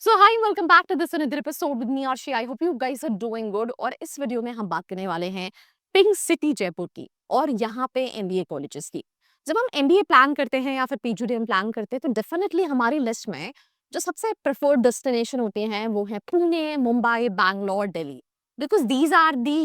So hi welcome back to this another episode with me Aarshi. I hope you guys are doing good. और इस video में हम बात करने वाले हैं पिंक सिटी जयपुर की और यहाँ पे एमबीए कॉलेजेस की। जब हम एमबीए प्लान करते हैं या फिर पीजीडीएम प्लान करते हैं तो डेफिनेटली हमारी लिस्ट में जो सबसे प्रेफर्ड डेस्टिनेशन होते हैं वो है Pune, Mumbai, Bangalore, Delhi. Because these are the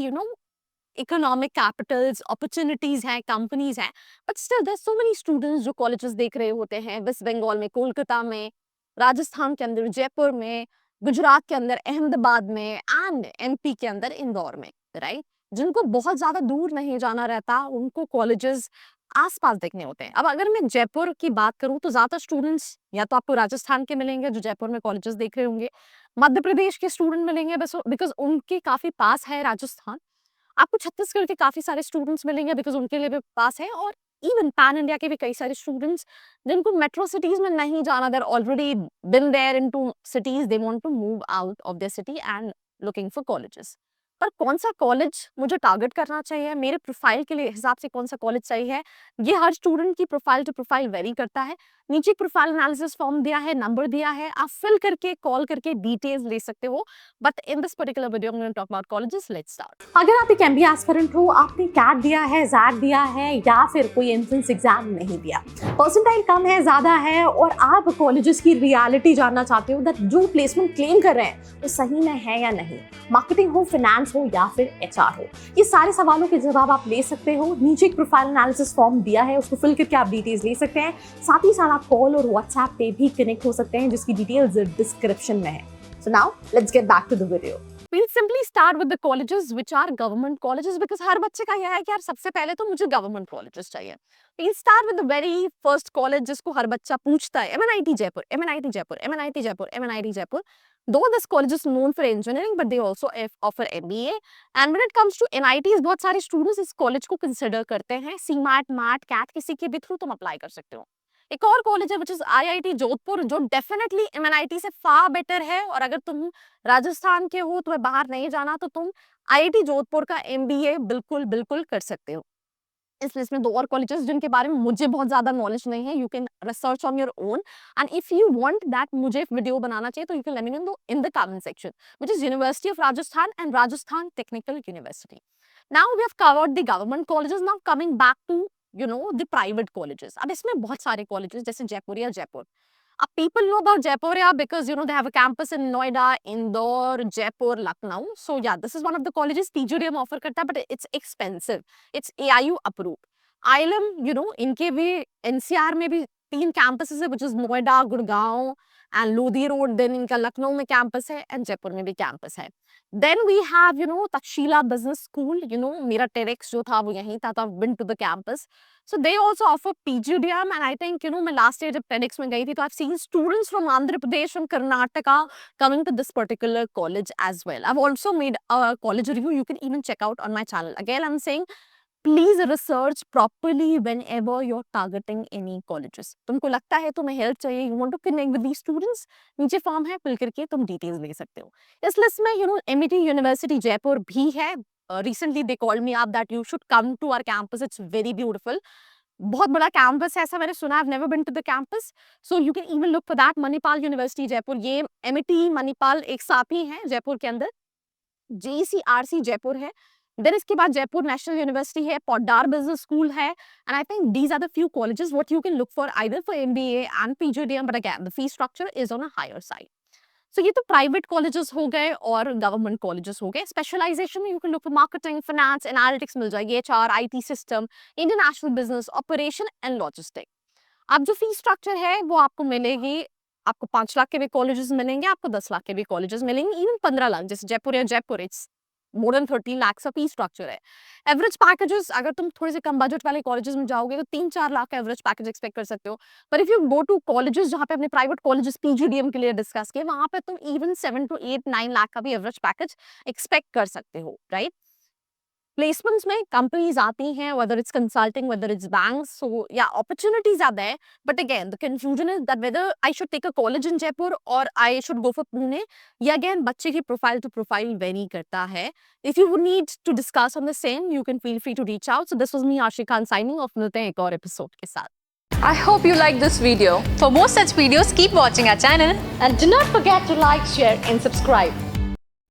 economic capitals, opportunities हैं, कंपनीज हैं। But still there so many students जो कॉलेजेस देख रहे होते हैं वेस्ट बंगाल में, कोलकाता में, राजस्थान के अंदर जयपुर में, गुजरात के अंदर अहमदाबाद में एंड एमपी के अंदर इंदौर में, राइट। जिनको बहुत ज्यादा दूर नहीं जाना रहता उनको कॉलेजेस आसपास देखने होते हैं। अब अगर मैं जयपुर की बात करूं तो ज्यादा स्टूडेंट्स या तो आपको राजस्थान के मिलेंगे जो जयपुर में कॉलेजेस देख रहे होंगे, मध्य प्रदेश के स्टूडेंट मिलेंगे बस बिकॉज उनके काफी पास है राजस्थान। आपको छत्तीसगढ़ के काफी सारे स्टूडेंट्स मिलेंगे बिकॉज उनके लिए भी पास है। और इवन पैन इंडिया के भी कई सारे स्टूडेंट्स जिनको मेट्रो सिटीज में नहीं जाना, they're already been there into cities, they want to move out of their city and looking for colleges. पर कौन सा कॉलेज मुझे टारगेट करना चाहिए, मेरे प्रोफाइल के लिए हिसाब से कौन सा कॉलेज चाहिए, ये हर स्टूडेंट की प्रोफाइल टू प्रोफाइल वेरी करता है। नीचे प्रोफाइल एनालिसिस फॉर्म दिया है, नंबर दिया है, आप फिल करके कॉल करके डिटेल्स ले सकते हो। But in this particular video I am going to talk about colleges. Let's start. अगर आप एक एमबीए एस्पिरेंट हो, आपने कैट दिया है, जैट दिया है या फिर कोई एंट्रेंस एग्जाम नहीं दिया, परसेंटाइल कम है, ज्यादा है और आप कॉलेजेस की रियलिटी जानना चाहते हो दैट जो प्लेसमेंट क्लेम कर रहे हैं वो सही में है या नहीं, मार्केटिंग हो, फाइनेंस हो या फिर एचआर हो, ये सारे सवालों के जवाब आप ले सकते हो। नीचे एक प्रोफाइल एनालिसिस फॉर्म दिया है, उसको फिल करके आप डिटेल्स ले सकते हैं। साथ ही साथ आप कॉल और व्हाट्सएप पे भी कनेक्ट हो सकते हैं जिसकी डिटेल्स डिस्क्रिप्शन में है। So now let's get back to the video. We'll simply start with the colleges which are government colleges because हर बच्चे का यह है कि यार सबसे पहले तो मुझे government colleges चाहिए। We'll start with the very first college जिसको हर बच्चा पूछता है, MNIT Jaipur, MNIT Jaipur, MNIT Jaipur, MNIT Jaipur. Though this college is known for engineering, but they also offer MBA. And when it comes to NITs, बहुत सारे students इस college को consider करते हैं। CMAT, MAT, CAT किसी के भी थ्रू तुम अप्लाई कर सकते हो। एक और कॉलेज है विच इज IIT जोधपुर, जो डेफिनेटली MNIT से फार बेटर है। और अगर तुम राजस्थान के हो, तुम्हें बाहर नहीं जाना, तो तुम IIT जोधपुर का MBA बिल्कुल बिल्कुल कर सकते हो। इस लिस्ट में दो और कॉलेजेस जिनके बारे में मुझे बहुत ज्यादा नॉलेज नहीं है, you can research on your own. And if you want that मुझे वीडियो बनाना चाहिए तो you can let me know in the comment section, which is university of Rajasthan and Rajasthan technical university. Now we have covered the government colleges, now coming back to the private colleges. अब इसमें बहुत सारे colleges जैसे जयपुर या जयपुर। अब people know about Jaipur yeah because they have a campus in Noida, Indore, Jaipur, Lucknow. So yeah this is one of the colleges PGDM offer करता है, but it's expensive. It's AIU approve. ILM इनके भी NCR में भी 3 कैंपसेस है, which is Noida, Gurgaon and Lodhi road. Then इनका लखनऊ में campus है एंड जयपुर में भी कैंपस है। Then we have Takshashila business school. मेरा टेरेक्स जो था वो यहीं था, तो I've been to the campus. So they also offer PGDM, and I think मैं लास्ट ईयर जब TEDx में गई थी तो I've seen students from Andhra Pradesh, from Karnataka coming to this particular college as well. I've also made a college review. You can even check out on my channel. Again, I'm saying please research properly whenever you're targeting any colleges. तुमको लगता है तुम्हें help चाहिए, you want to connect with these students, नीचे form है, fill करके तुम details ले सकते हो। इस लिस्ट में MIT यूनिवर्सिटी जयपुर भी है। Recently they called me up that you should come to our campus, it's very beautiful. बहुत बड़ा कैंपस है ऐसा मैंने सुना। I've never been to the campus, so you can even look for that. Manipal university Jaipur, ये MIT Manipal एक साथ ही है जयपुर के अंदर। JECRC जयपुर है। देन इसके बाद जयपुर नेशनल यूनिवर्सिटी है, पोद्दार बिजनेस स्कूल है। And I think these are the few colleges what you can look for either for MBA and PGDM, but again the fee structure is on a higher side. So ये तो private colleges हो गए और government colleges हो गए। Specialisation में you can look for marketing, finance, analytics मिल जाएगी, HR, IT system, international business, operation and logistic. अब जो फी स्ट्रक्चर है वो आपको मिलेगी, आपको 5 लाख के भी कॉलेजेस मिलेंगे, आपको 10 लाख के भी कॉलेजेस मिलेंगे, इवन 15 लाख जैसे जयपुर या Jaipur, it's more than 13 lakh का फी स्ट्रक्चर है। एवरेज पैकेजेस अगर तुम थोड़े से कम बजट वाले कॉलेजेस में जाओगे तो 3-4 लाख का एवरेज पैकेज एक्सपेक्ट कर सकते हो। पर if you go to colleges जहाँ पे अपने प्राइवेट कॉलेजेस PGDM के लिए डिस्कस किए, वहां पे तुम इवन 7 to 8-9 लाख का भी एवरेज पैकेज एक्सपेक्ट कर सकते हो, राइट। प्लेसमेंट्स में कंपनीज आती हैं, whether it's consulting, whether it's banks, so yeah, opportunities are there, but again the confusion is that whether I should take a college in Jaipur or I should go for Pune. ये again बच्चे की profile to profile vary करता है। If you would need to discuss on the same, you can feel free to reach out. So this was me, Aashika Khan, signing off। मिलते हैं एक और episode के साथ। I hope you like this video. For more such videos, keep watching our channel. And do not forget to like, share and subscribe.